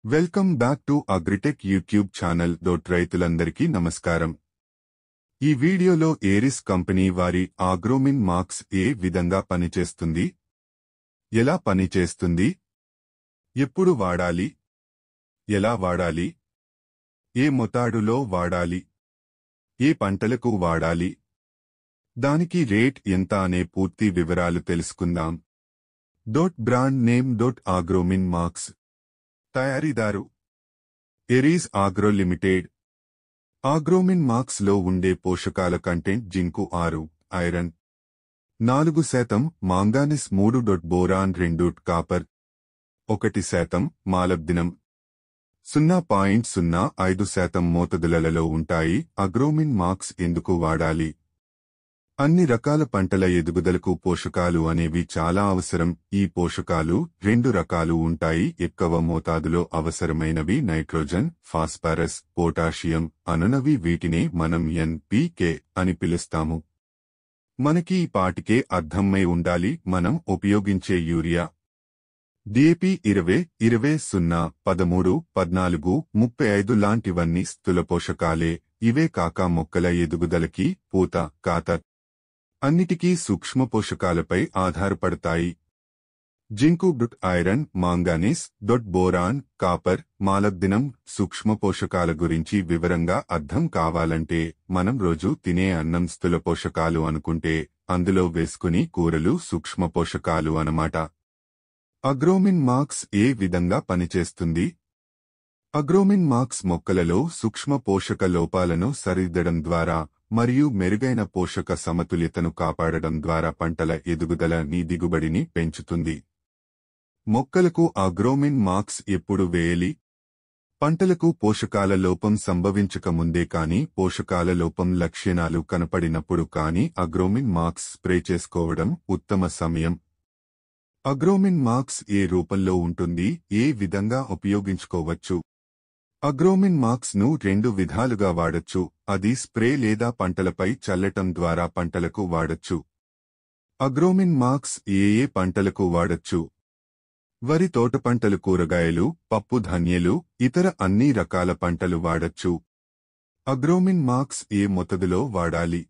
Welcome back to agritech YouTube channel. రైతులందరికీ నమస్కారం. ఈ వీడియోలో ఏరిస్ కంపెనీ వారి ఆగ్రోమిన్ మార్క్స్ ఏ విధంగా పనిచేస్తుంది, ఎలా పనిచేస్తుంది, ఎప్పుడు వాడాలి, ఎలా వాడాలి, ఏ మోతాదులో వాడాలి, ఏ పంటలకు వాడాలి, దానికి రేట్ ఎంత అనే పూర్తి వివరాలు తెలుసుకుందాం. Brand name Agromin max. తయారీదారు ఎరీస్ ఆగ్రో లిమిటెడ్. ఆగ్రోమిన్ మార్క్స్ లో ఉండే పోషకాల content zinc 6, iron 4%, manganese 3, boron 2, copper 1%, molybdenum 0.05% మోతాదులలో ఉంటాయి. అగ్రోమిన్ మార్క్స్ ఎందుకు వాడాలి? అన్ని రకాల పంటల ఎదుగుదలకు పోషకాలు అనేవి చాలా అవసరం. ఈ పోషకాలు 2 రకాలు ఉంటాయి. ఎక్కువ మోతాదులో అవసరమైనవి నైట్రోజన్, ఫాస్ఫరస్, పొటాషియం అనునవి. వీటినే మనం ఎన్.పి.కే అని పిలుస్తాము. మనకి ఈ పాటికే అర్థమై ఉండాలి. మనం ఉపయోగించే యూరియా, డిఏపి 20, 20, 0, 13, 14, 35 లాంటివన్నీ స్థూల పోషకాలే. ఇవే కాక మొక్కల ఎదుగుదలకి, పూత, కాత అన్నిటికీ సూక్ష్మ పోషకాలపై ఆధారపడతాయి. జింకు, ఐరన్, మాంగానీస్, బోరాన్, కాపర్, మాలబ్దినం సూక్ష్మ పోషకాల గురించి వివరంగా అర్థం కావాలంటే మనం రోజు తినే అన్నం స్థూల పోషకాలు అనుకుంటే అందులో వేసుకుని కూరలు సూక్ష్మ పోషకాలు అన్నమాట. అగ్రోమిన్ మార్క్స్ ఏ విధంగా పనిచేస్తుంది? అగ్రోమిన్ మార్క్స్ మొక్కలలో సూక్ష్మ పోషక లోపాలను సరిదిద్దడం ద్వారా మరియు మెరుగైన పోషక సమతుల్యతను కాపాడడం ద్వారా పంటల ఎదుగుదలని, దిగుబడిని పెంచుతుంది. మొక్కలకు అగ్రోమిన్ మార్క్స్ ఎప్పుడు వేయాలి? పంటలకు పోషకాల లోపం సంభవించక ముందే కానీ, పోషకాల లోపం లక్షణాలు కనపడినప్పుడు కానీ అగ్రోమిన్ మార్క్స్ స్ప్రే చేసుకోవడం ఉత్తమ సమయం. అగ్రోమిన్ మార్క్స్ ఏ రూపంలో ఉంటుంది? ఏ విధంగా ఉపయోగించుకోవచ్చు? అగ్రోమిన్ మార్క్స్ ను 2 విధాలుగా వాడొచ్చు. అది స్ప్రే లేదా పంటలపై చల్లటం ద్వారా పంటలకు వాడొచ్చు. అగ్రోమిన్ మార్క్స్ ఏ పంటలకు వాడొచ్చు? వరి, తోట పంటలు, కూరగాయలు, పప్పు ధాన్యాలు, ఇతర అన్ని రకాల పంటలు వాడొచ్చు. అగ్రోమిన్ మార్క్స్ ఏ మోతాదులో వాడాలి?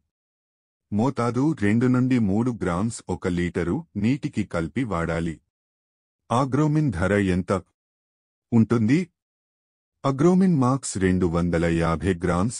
మోతాదు 2 నుండి 3 గ్రామ్స్ 1 లీటరు నీటికి కలిపి వాడాలి. అగ్రోమిన్ ధర ఎంత ఉంటుంది? Agromin marks 250 grams